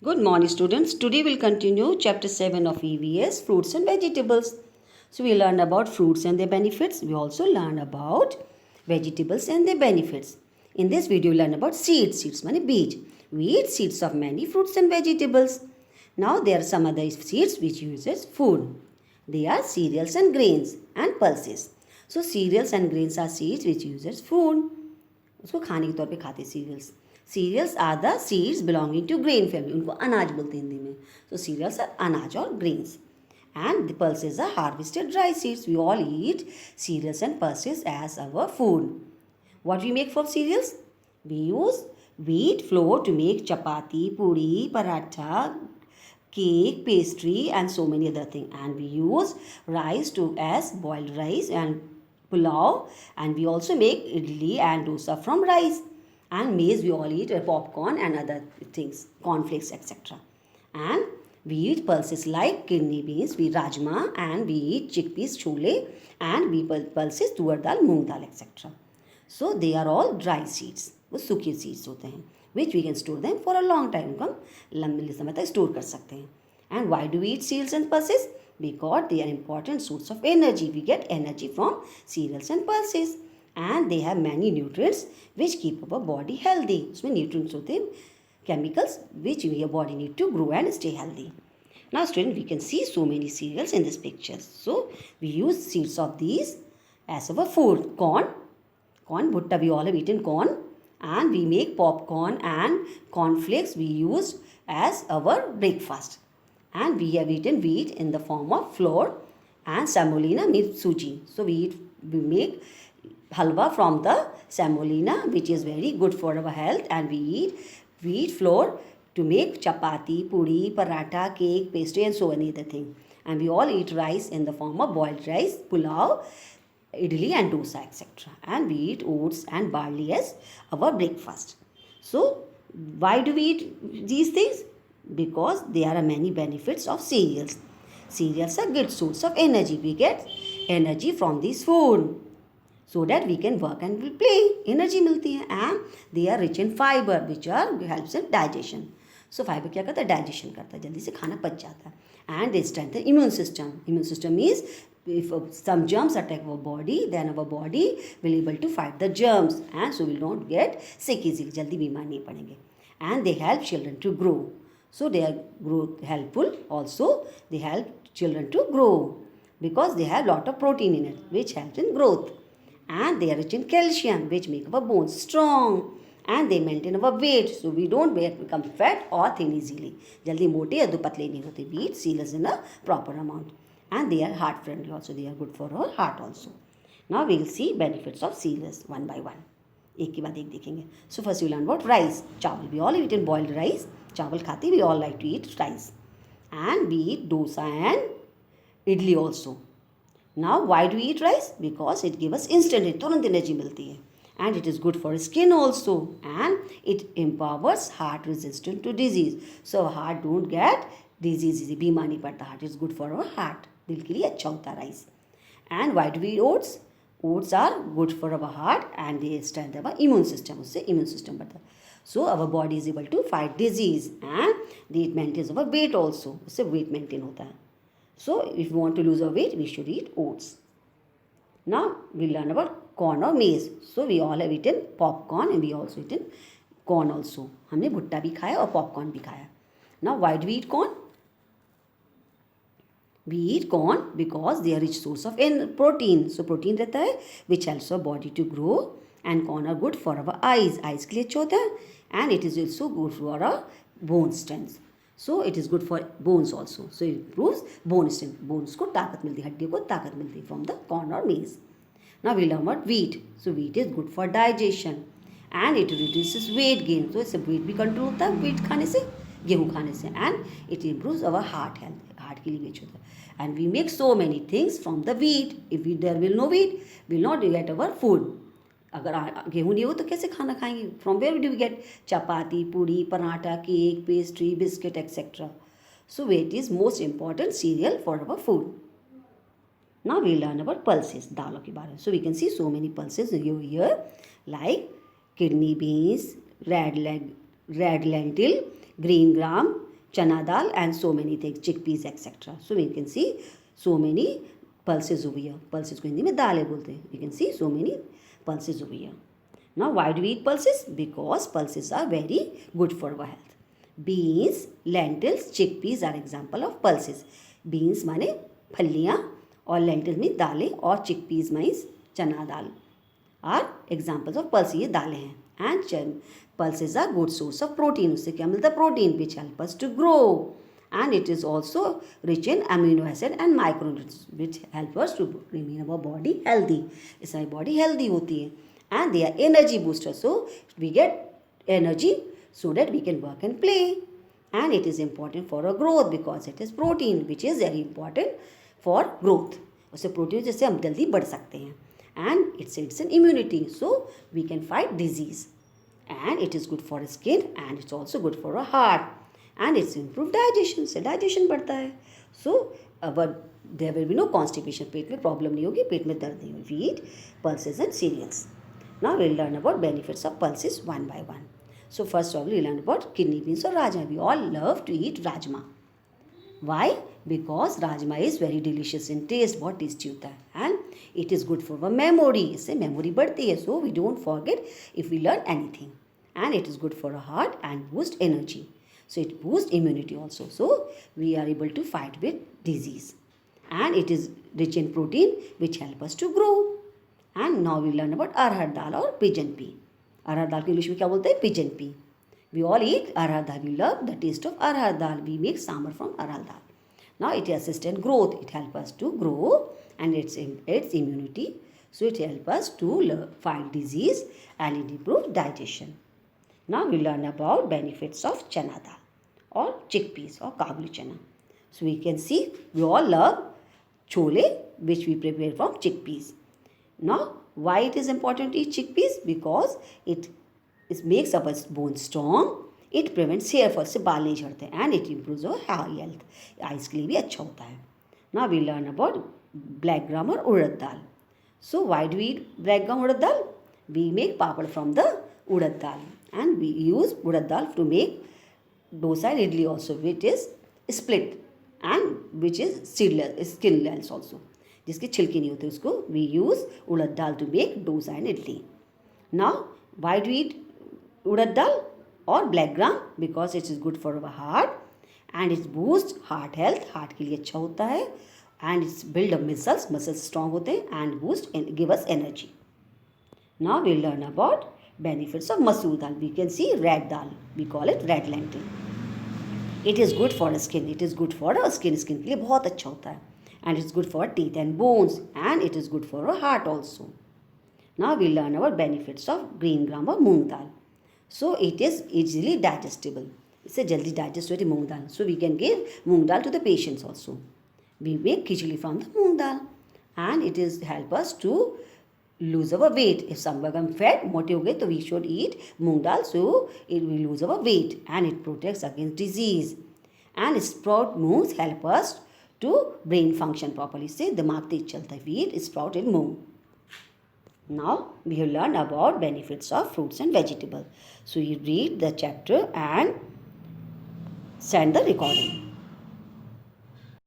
Good morning, students. Today we'll continue chapter 7 of EVS, fruits and vegetables. So we learn about fruits and their benefits. We also learn about vegetables and their benefits. In this video, we learn about seeds. Seeds mean beej. We eat seeds of many fruits and vegetables. Now there are some other seeds which uses food. They are cereals and grains and pulses. So cereals and grains are seeds which uses food. उसको खाने के तौर पे खाते cereals. Cereals are the seeds belonging to grain family. उनको अनाज बोलते हैं हिंदी में. So cereals are अनाज और grains. And the pulses are harvested dry seeds. We all eat cereals and pulses as our food. What we make from cereals? We use wheat flour to make chapati, puri, paratha, cake, pastry and so many other things. And we use rice to as boiled rice and pulao, and we also make idli and dosa from rice. And maize we all eat popcorn and other things, cornflakes, etc. And we eat pulses like kidney beans, we rajma, and we eat chickpeas, chole, and we pulses tur dal, moong dal, etc. So they are all dry seeds. वो सूखे seeds होते हैं which we can store them for a long time. उनको हम लंबे समय तक store कर सकते हैं. And why do we eat cereals and pulses? Because they are important source of energy. We get energy from cereals and pulses, and they have many nutrients which keep our body healthy. उसमें nutrients होते हैं, chemicals which your body need to grow and stay healthy. Now student, we can see so many cereals in this picture. So we use seeds of these as our food. Corn, bhutta, we all have eaten corn, and we make popcorn and cornflakes we use as our breakfast. And we have eaten wheat in the form of flour, and semolina means suji. So we make halwa from the semolina, which is very good for our health. And we eat wheat flour to make chapati, puri, paratha, cake, pastry and so many other things. And we all eat rice in the form of boiled rice, pulao, idli and dosa, etc. And we eat oats and barley as our breakfast. So why do we eat these things? Because there are many benefits of cereals. Cereals are good source of energy. We get energy from this food so that we can work and will play. Energy मिलती है. And they are rich in fiber which are helps in digestion. So fiber क्या करता है? Digestion करता है, जल्दी से खाना पच जाता है. And they strengthen immune system. Immune system means if some germs attack our body, then our body will able to fight the germs, and so will not get sick easily. जल्दी बीमार नहीं पड़ेंगे. And they help children to grow. So they are growth helpful. Also they help children to grow because they have lot of protein in it which helps in growth. And they are rich in calcium which make our bones strong. And they maintain our weight so we don't become fat or thin easily. जल्दी मोटे या पतले नहीं होते. We eat cereals in a proper amount. And they are heart friendly also. They are good for our heart also. Now we will see benefits of cereals one by one. एक के बाद एक देखेंगे. So first we learn about rice. चावल. We all eat in boiled rice. चावल खाते. We all like to eat rice. And we eat dosa and idli also. Now why do we eat rice? Because it gives us instant, तुरंत energy मिलती है. And it is good for skin also. And it empowers heart resistant to disease. So heart don't get disease. बीमार नहीं पड़ता. Heart is good for our heart. दिल के लिए अच्छा होता है rice. And why do we eat oats? Oats are good for our heart and they strengthen our immune system. उससे immune system बढ़ता है. So our body is able to fight disease and it maintains our weight also. उससे weight maintain होता है. So if we want to lose our weight, we should eat oats. Now we learn about corn or maize. So we all have eaten popcorn and we also eaten corn also. हमने भुट्टा भी खाया और popcorn भी खाया. Now why do we eat corn? We eat corn because they are rich source of protein. So protein रहता है which helps our body to grow. And corn are good for our eyes. Eyes के लिए अच्छा होता है. And it is also good for our bone strength. So it is good for bones also. So it improves bone strength. Bones को ताकत मिलती है, हड्डियों को ताकत मिलती है from the corn or maize. Now we learn about wheat. So wheat is good for digestion. And it reduces weight gain. So इससे weight भी control होता है wheat खाने से, गेहूँ खाने से. And it improves our heart health. Heart के लिए भी अच्छा होता है. And we make so many things from the wheat. If there will no wheat, we will not get our food. अगर गेहूँ नहीं हो तो कैसे खाना खाएंगे? From where do we get chapati, puri, paratha, cake, pastry, biscuit, etc. So wheat is most important cereal for our food. Now we learn about pulses, दालों के बारे में. So we can see so many pulses here like kidney beans, red lentil, green gram, chana dal, and so many things, chickpeas, etc. So we can see so many pulses over here. Pulses को हिंदी में दालें बोलते हैं. You can see so many pulses over here. Now, why do we eat pulses? Because pulses are very good for our health. Beans, lentils, chickpeas are example of pulses. Beans माने फलियाँ और lentils में दालें और chickpeas means चना दाल are examples of pulses. ये दालें हैं. And pulses are good source of protein. उससे क्या मिलता है? Protein which help us to grow. And it is also rich in amino acid and micronutrients which help us to remain our body healthy. इससे हमारी body healthy होती है. And they are energy boosters. So we get energy so that we can work and play. And it is important for our growth because it is protein which is very important for growth. उससे protein जिससे हम जल्दी बढ़ सकते हैं. And it aids in immunity, so we can fight disease. And it is good for skin and it's also good for our heart. And it's improved digestion. से digestion बढ़ता है. So there will be no constipation. पेट में problem नहीं होगी, पेट में दर्द नहीं होगी. We eat pulses and cereals. Now we'll learn about benefits of pulses one by one. So first of all, we'll learn about kidney beans or rajma. We all love to eat rajma. Why? Because rajma is very delicious in taste. बहुत tasty होता है. And it is good for our memory. इससे memory बढ़ती है. So we don't forget if we learn anything. And it is good for our heart and boost energy. So it boosts immunity also. So we are able to fight with disease. And it is rich in protein which help us to grow. And now we learn about arhar dal or pigeon pea. Arhar dal को English में क्या बोलते हैं? Pigeon pea. We all eat arhar dal. We love the taste of arhar dal. We make sambar from arhar dal. Now it assists in growth. It helps us to grow and it's immunity. So it helps us to fight disease and it improves digestion. Now we learn about benefits of chana dal or chickpeas or kabuli chana. So we can see we all love chole which we prepare from chickpeas. Now why it is important to eat chickpeas? Because it makes our bone strong. It prevents hair fall. से बाल नहीं झड़ते. And it improves our health. Eyes के लिए भी अच्छा होता है. Now we learn about black gram or urad dal. So why do we eat black gram urad dal? We make papad from the urad dal. And we use urad dal to make dosa and idli also, which is split and which is seedless, skinless also. जिसके छिलके नहीं होते उसको we use urad dal to make dosa and idli. Now why do we eat urad dal or black gram? Because it is good for our heart and it boosts heart health. Heart के लिए अच्छा होता है. And it's build up muscles strong होते हैं and boost and give us energy. Now we learn about benefits of masoor dal. We can see red dal. We call it red lentil. It is good for skin. It is good for our skin. Skin के लिए बहुत अच्छा होता है. And it's good for teeth and bones. And it is good for our heart also. Now we learn about benefits of green gram or moong dal. So it is easily digestible. इससे जल्दी digest होती मूंग दाल. So we can give moong dal to the patients also. We make khichdi from the moong dal. And it is help us to lose our weight. If somebody हम fat मोटे हो गए तो we should eat moong dal so it will lose our weight and it protects against disease. And sprout moongs help us to brain function properly. से दिमाग तेज चलता है. We eat sprouted moong. Now we have learned about benefits of fruits and vegetables. So you read the chapter and send the recording.